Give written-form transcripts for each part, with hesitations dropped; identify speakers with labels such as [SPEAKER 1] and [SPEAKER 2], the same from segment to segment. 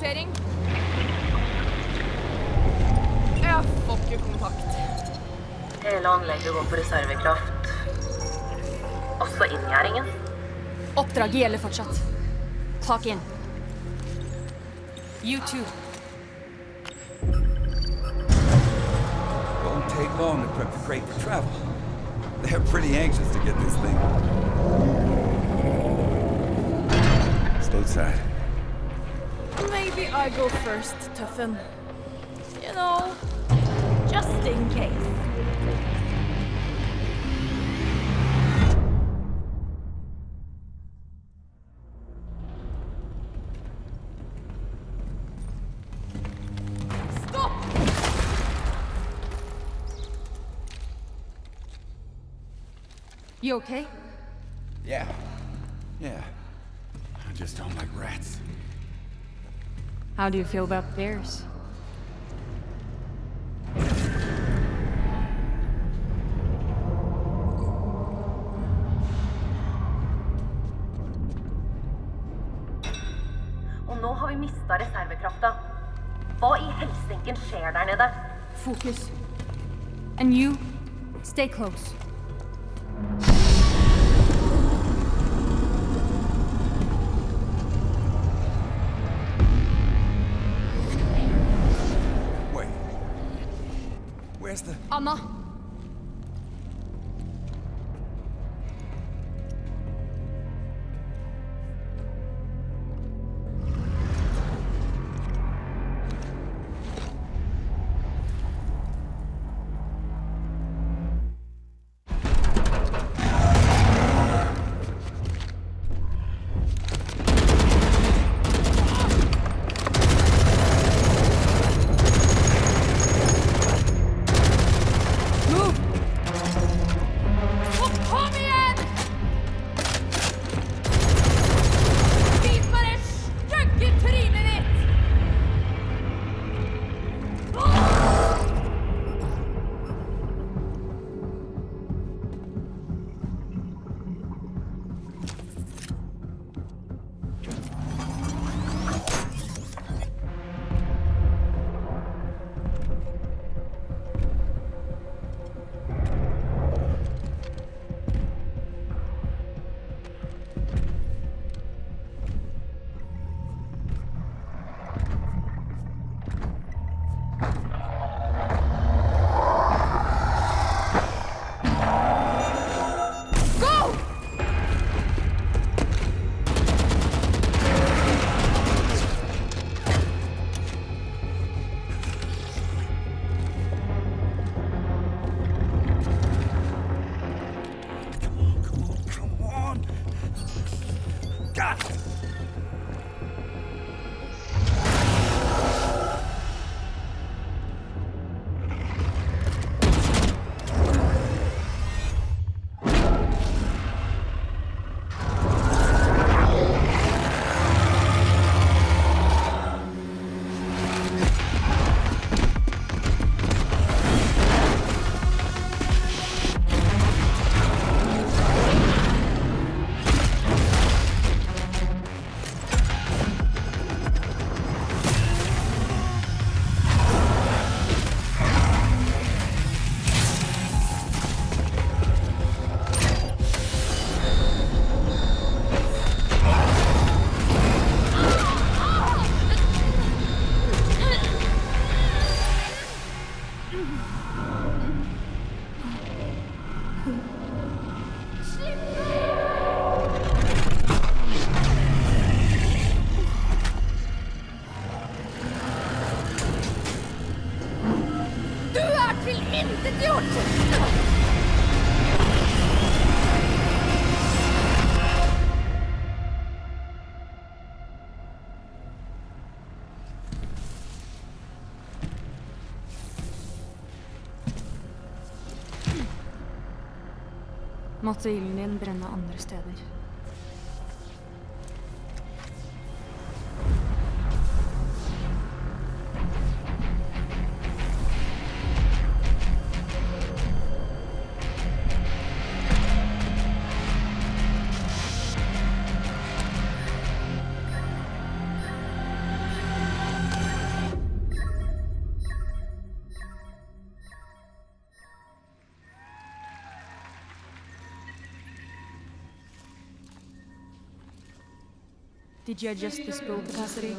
[SPEAKER 1] oppdatering. Jeg får ikke kontakt.
[SPEAKER 2] Hele anlegget går på reservekraft. Også inngjæringen.
[SPEAKER 1] Oppdraget gjelder fortsatt. Clock in. You too.
[SPEAKER 3] Won't take long to prep the crate for travel. They're pretty anxious to get this thing. Stateside.
[SPEAKER 1] Maybe I go first, Tuffen. You know, just in case. Stop! You okay?
[SPEAKER 3] Yeah. I just don't like rats.
[SPEAKER 1] How do you feel about bears?
[SPEAKER 2] Og nå har vi mistet reservekrafta. Hva i helsinken skjer der nede?
[SPEAKER 1] Focus. And you, stay close.
[SPEAKER 3] Wait. Where's the...
[SPEAKER 1] Anna! Måtte ilden din brenne andre steder. Did you adjust the spool capacity?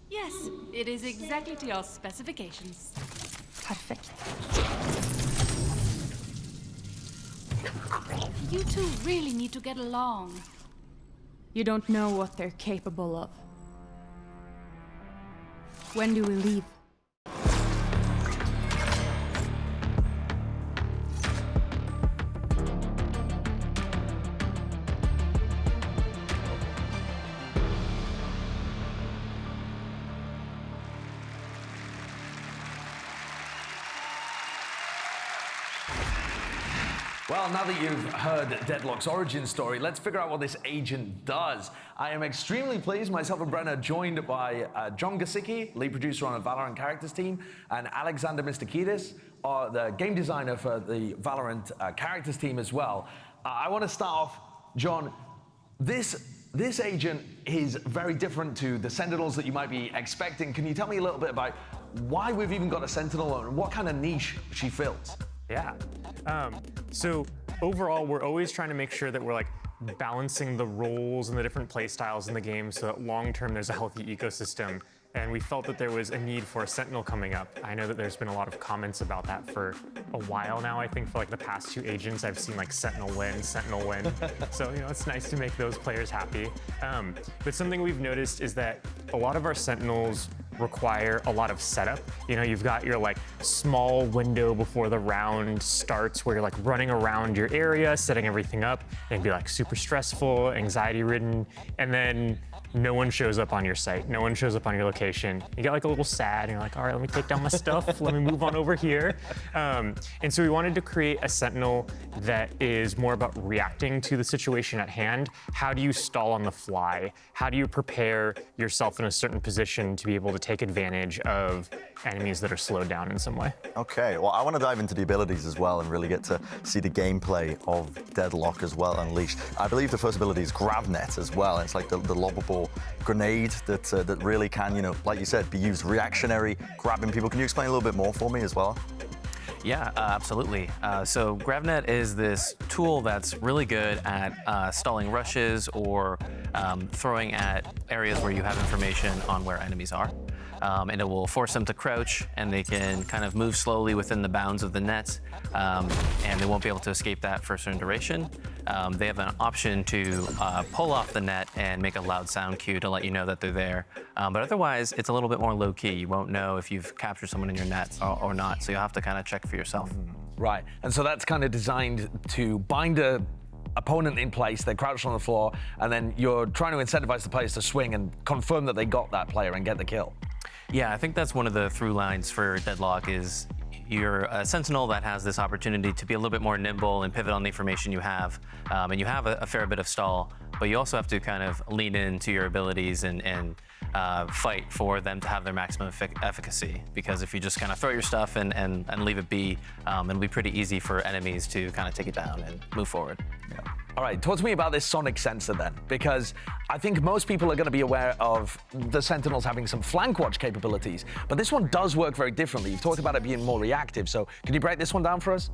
[SPEAKER 4] Yes, it is exactly to your specifications.
[SPEAKER 1] Perfect.
[SPEAKER 4] You two really need to get along.
[SPEAKER 1] You don't know what they're capable of. When do we leave?
[SPEAKER 5] Well, now that you've heard Deadlock's origin story, let's figure out what this agent does. I am extremely pleased, myself and Brenna, joined by John Gasicki, lead producer on the Valorant characters team, and Alexander Mistakidis, the game designer for the Valorant characters team as well. I want to start off, John, this agent is very different to the Sentinels that you might be expecting. Can you tell me a little bit about why we've even got a Sentinel and what kind of niche she fills?
[SPEAKER 6] Yeah. So overall, we're always trying to make sure that we're like balancing the roles and the different play styles in the game so that long-term there's a healthy ecosystem. And we felt that there was a need for a Sentinel coming up. I know that there's been a lot of comments about that for a while now. I think for like the past 2 agents, I've seen like Sentinel win. So, you know, it's nice to make those players happy. But something we've noticed is that a lot of our Sentinels require a lot of setup. You know, you've got your like small window before the round starts where you're like running around your area, setting everything up, and be like super stressful, anxiety ridden, and then no one shows up on your site. No one shows up on your location. You get like a little sad and you're like, all right, let me take down my stuff. Let me move on over here. And so we wanted to create a Sentinel that is more about reacting to the situation at hand. How do you stall on the fly? How do you prepare yourself in a certain position to be able to take advantage of enemies that are slowed down in some way?
[SPEAKER 7] Okay, well, I want to dive into the abilities as well and really get to see the gameplay of Deadlock as well unleashed. I believe the first ability is Grab Net as well. It's like the lobbable grenade that really can, you know, like you said, be used reactionary, grabbing people. Can you explain a little bit more for me as well?
[SPEAKER 8] Yeah, absolutely. So GrabNet is this tool that's really good at stalling rushes or throwing at areas where you have information on where enemies are. And it will force them to crouch, and they can kind of move slowly within the bounds of the net, and they won't be able to escape that for a certain duration. They have an option to pull off the net and make a loud sound cue to let you know that they're there. But otherwise, it's a little bit more low-key. You won't know if you've captured someone in your net or not, so you'll have to kind of check for yourself.
[SPEAKER 5] Right, and so that's kind of designed to bind a opponent in place, they're crouched on the floor, and then you're trying to incentivize the players to swing and confirm that they got that player and get the kill.
[SPEAKER 8] Yeah, I think that's one of the through lines for Deadlock is you're a Sentinel that has this opportunity to be a little bit more nimble and pivot on the information you have. And you have a fair bit of stall, but you also have to kind of lean into your abilities and fight for them to have their maximum efficacy. Because if you just kind of throw your stuff and leave it be, it'll be pretty easy for enemies to kind of take it down and move forward.
[SPEAKER 5] Yeah. All right, talk to me about this sonic sensor then, because I think most people are going to be aware of the Sentinels having some flank watch capabilities, but this one does work very differently. You've talked about it being more reactive, so can you break this one down for us?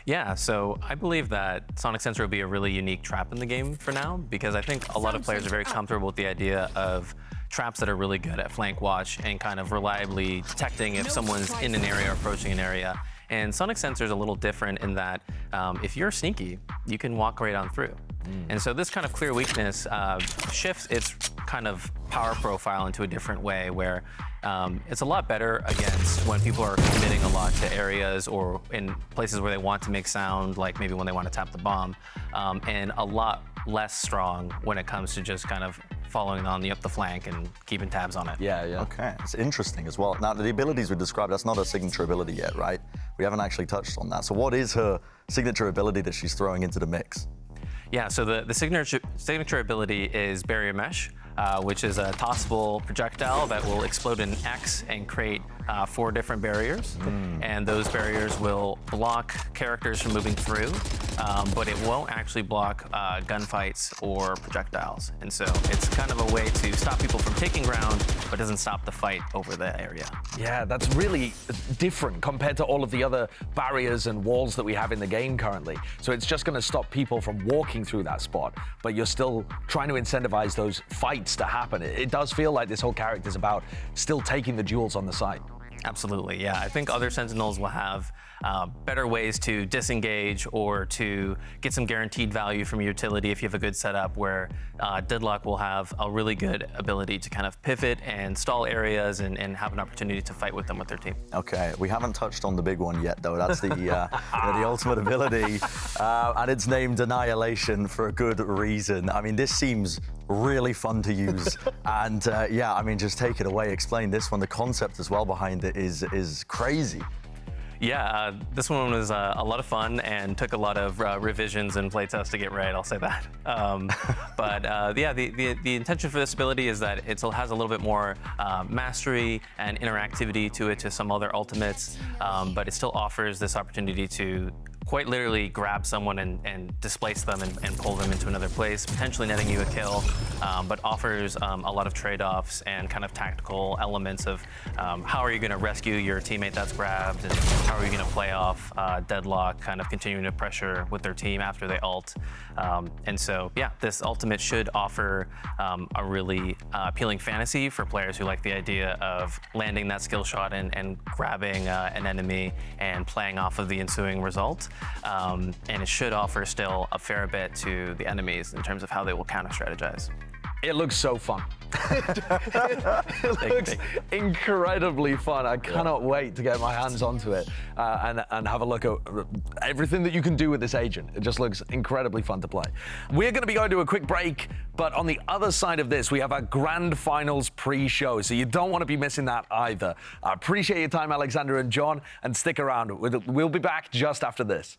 [SPEAKER 8] Yeah, so I believe that sonic sensor will be a really unique trap in the game for now, because I think a lot of players are very comfortable with the idea of traps that are really good at flank watch and kind of reliably detecting if someone's in an area or approaching an area. And sonic sensor is a little different in that if you're sneaky, you can walk right on through. And so this kind of clear weakness shifts its kind of power profile into a different way where it's a lot better against when people are committing a lot to areas or in places where they want to make sound, like maybe when they want to tap the bomb, and a lot less strong when it comes to just kind of following on up the flank and keeping tabs on it.
[SPEAKER 5] Yeah.
[SPEAKER 7] Okay, it's interesting as well. Now, the abilities we described, that's not a signature ability yet, right? We haven't actually touched on that. So what is her signature ability that she's throwing into the mix?
[SPEAKER 8] Yeah, so the signature ability is Barrier Mesh, which is a tossable projectile that will explode in X and create 4 different barriers, and those barriers will block characters from moving through, but it won't actually block gunfights or projectiles. And so it's kind of a way to stop people from taking ground, but doesn't stop the fight over the area.
[SPEAKER 5] Yeah, that's really different compared to all of the other barriers and walls that we have in the game currently. So it's just going to stop people from walking through that spot, but you're still trying to incentivize those fights to happen. It does feel like this whole character is about still taking the duels on the side.
[SPEAKER 8] Absolutely, yeah. I think other Sentinels will have better ways to disengage or to get some guaranteed value from utility if you have a good setup, where Deadlock will have a really good ability to kind of pivot and stall areas and have an opportunity to fight with them with their team.
[SPEAKER 7] Okay, we haven't touched on the big one yet, though. That's the the ultimate ability, and it's named Annihilation for a good reason. I mean, this seems really fun to use, and yeah, I mean, just take it away. Explain this one. The concept as well behind it is crazy.
[SPEAKER 8] Yeah, this one was a lot of fun and took a lot of revisions and playtests to get right, I'll say that. But yeah, the intention for this ability is that it has a little bit more mastery and interactivity to it to some other ultimates, but it still offers this opportunity to quite literally grab someone and displace them and pull them into another place, potentially netting you a kill, but offers a lot of trade-offs and kind of tactical elements of how are you going to rescue your teammate that's grabbed, and how are you going to play off Deadlock, kind of continuing to pressure with their team after they ult. And so, yeah, this ultimate should offer a really appealing fantasy for players who like the idea of landing that skill shot and grabbing an enemy and playing off of the ensuing result. And it should offer still a fair bit to the enemies in terms of how they will counter-strategize.
[SPEAKER 5] It looks so fun. It looks incredibly fun. I cannot wait to get my hands onto it and have a look at everything that you can do with this agent. It just looks incredibly fun to play. We're going to be going to a quick break, but on the other side of this, we have our grand finals pre-show, so you don't want to be missing that either. I appreciate your time, Alexander and John, and stick around. We'll be back just after this.